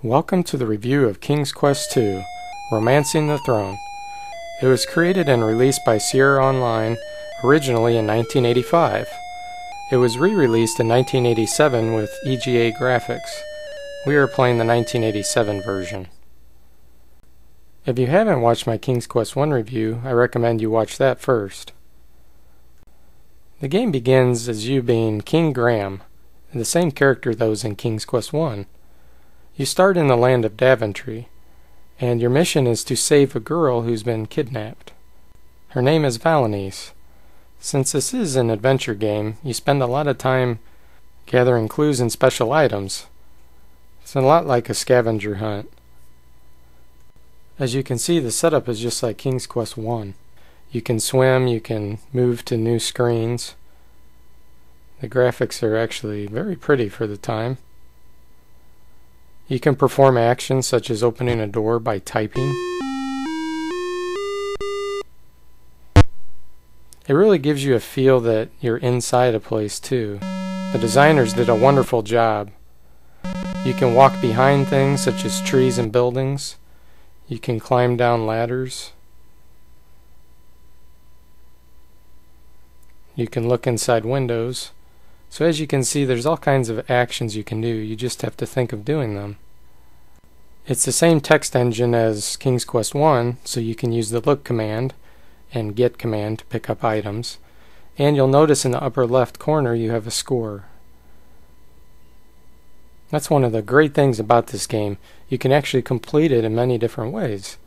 Welcome to the review of King's Quest II: Romancing the Throne. It was created and released by Sierra Online originally in 1985. It was re-released in 1987 with EGA graphics. We are playing the 1987 version. If you haven't watched my King's Quest I review, I recommend you watch that first. The game begins as you being King Graham, the same character that was in King's Quest I. You start in the land of Daventry, and your mission is to save a girl who's been kidnapped. Her name is Valanice. Since this is an adventure game, you spend a lot of time gathering clues and special items. It's a lot like a scavenger hunt. As you can see, the setup is just like King's Quest I. You can swim, you can move to new screens. The graphics are actually very pretty for the time. You can perform actions such as opening a door by typing. It really gives you a feel that you're inside a place too. The designers did a wonderful job. You can walk behind things such as trees and buildings. You can climb down ladders. You can look inside windows. So as you can see, there's all kinds of actions you can do. You just have to think of doing them. It's the same text engine as King's Quest I, so you can use the look command and get command to pick up items. And you'll notice in the upper left corner you have a score. That's one of the great things about this game. You can actually complete it in many different ways.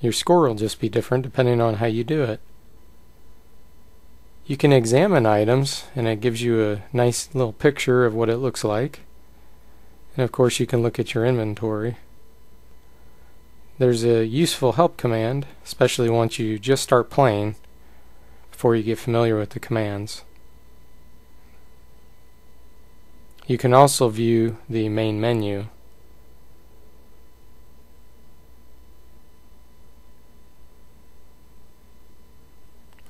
Your score will just be different depending on how you do it. You can examine items, and it gives you a nice little picture of what it looks like. And of course you can look at your inventory. There's a useful help command, especially once you just start playing, before you get familiar with the commands. You can also view the main menu.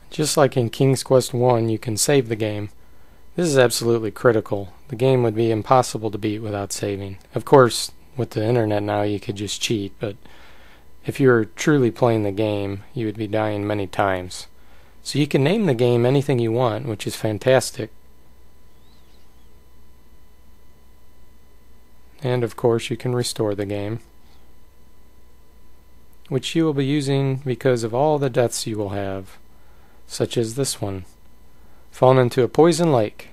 Just like in King's Quest I, you can save the game. This is absolutely critical. The game would be impossible to beat without saving. Of course, with the internet now you could just cheat, but if you were truly playing the game, you would be dying many times. So you can name the game anything you want, which is fantastic. And of course you can restore the game, which you will be using because of all the deaths you will have, such as this one, fallen into a poison lake.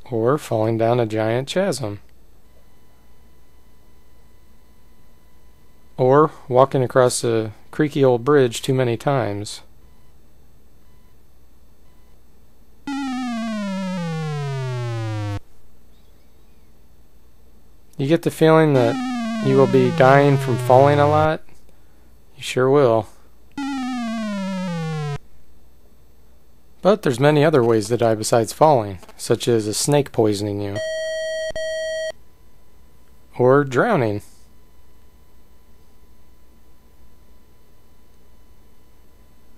Or falling down a giant chasm. Or walking across a creaky old bridge too many times. You get the feeling that you will be dying from falling a lot? You sure will. But there's many other ways to die besides falling, such as a snake poisoning you. Or drowning.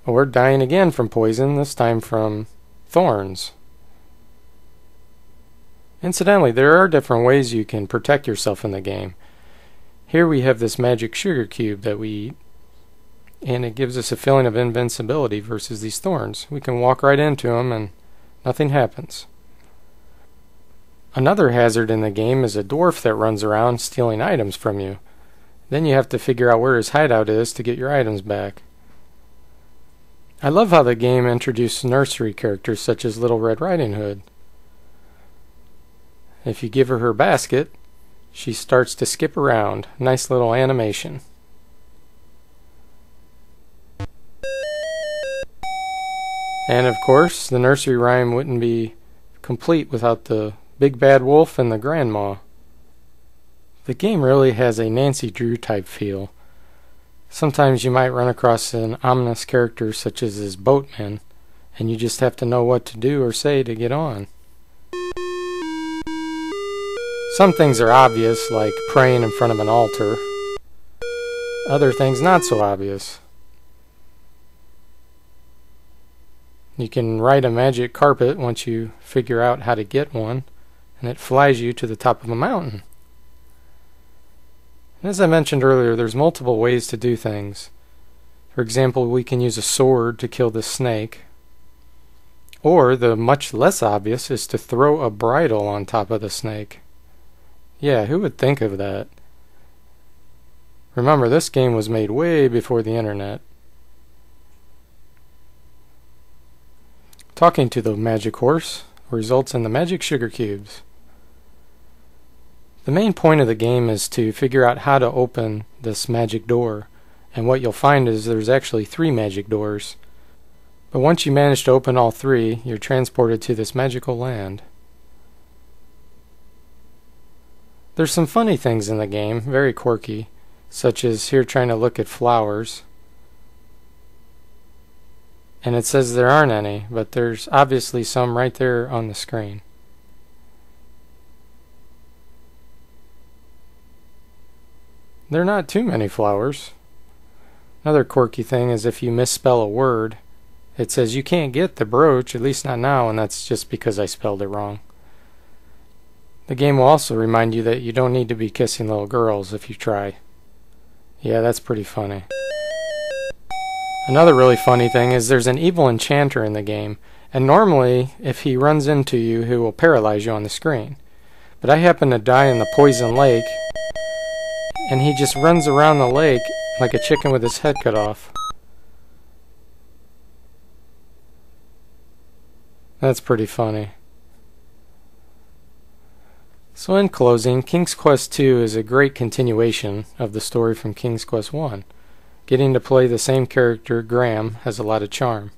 Or dying again from poison, this time from thorns. Incidentally, there are different ways you can protect yourself in the game. Here we have this magic sugar cube that we eat, and it gives us a feeling of invincibility versus these thorns. We can walk right into them and nothing happens. Another hazard in the game is a dwarf that runs around stealing items from you. Then you have to figure out where his hideout is to get your items back. I love how the game introduced nursery characters such as Little Red Riding Hood. If you give her her basket, she starts to skip around. Nice little animation. And of course, the nursery rhyme wouldn't be complete without the big bad wolf and the grandma. The game really has a Nancy Drew type feel. Sometimes you might run across an ominous character such as this boatman, and you just have to know what to do or say to get on. Some things are obvious, like praying in front of an altar. Other things not so obvious. You can ride a magic carpet once you figure out how to get one, and it flies you to the top of a mountain. And as I mentioned earlier, there's multiple ways to do things. For example, we can use a sword to kill the snake. Or, the much less obvious, is to throw a bridle on top of the snake. Yeah, who would think of that? Remember, this game was made way before the internet. Talking to the magic horse results in the magic sugar cubes. The main point of the game is to figure out how to open this magic door, and what you'll find is there's actually 3 magic doors. But once you manage to open all 3, you're transported to this magical land. There's some funny things in the game, very quirky, such as here trying to look at flowers. And it says there aren't any, but there's obviously some right there on the screen. There are not too many flowers. Another quirky thing is if you misspell a word, it says you can't get the brooch, at least not now, and that's just because I spelled it wrong. The game will also remind you that you don't need to be kissing little girls if you try. Yeah, that's pretty funny. Another really funny thing is there's an evil enchanter in the game, and normally if he runs into you, he will paralyze you on the screen. But I happen to die in the poison lake, and he just runs around the lake like a chicken with his head cut off. That's pretty funny. So in closing, King's Quest II is a great continuation of the story from King's Quest I. Getting to play the same character, Graham, has a lot of charm.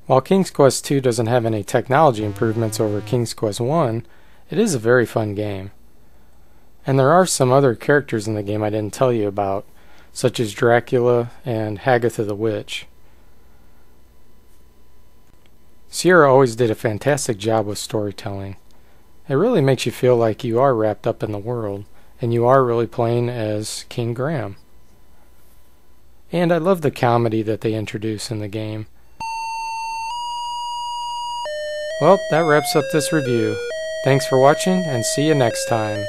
While King's Quest II doesn't have any technology improvements over King's Quest I, it is a very fun game. And there are some other characters in the game I didn't tell you about, such as Dracula and Hagatha the Witch. Sierra always did a fantastic job with storytelling. It really makes you feel like you are wrapped up in the world, and you are really playing as King Graham. And I love the comedy that they introduce in the game. Well, that wraps up this review. Thanks for watching, and see you next time.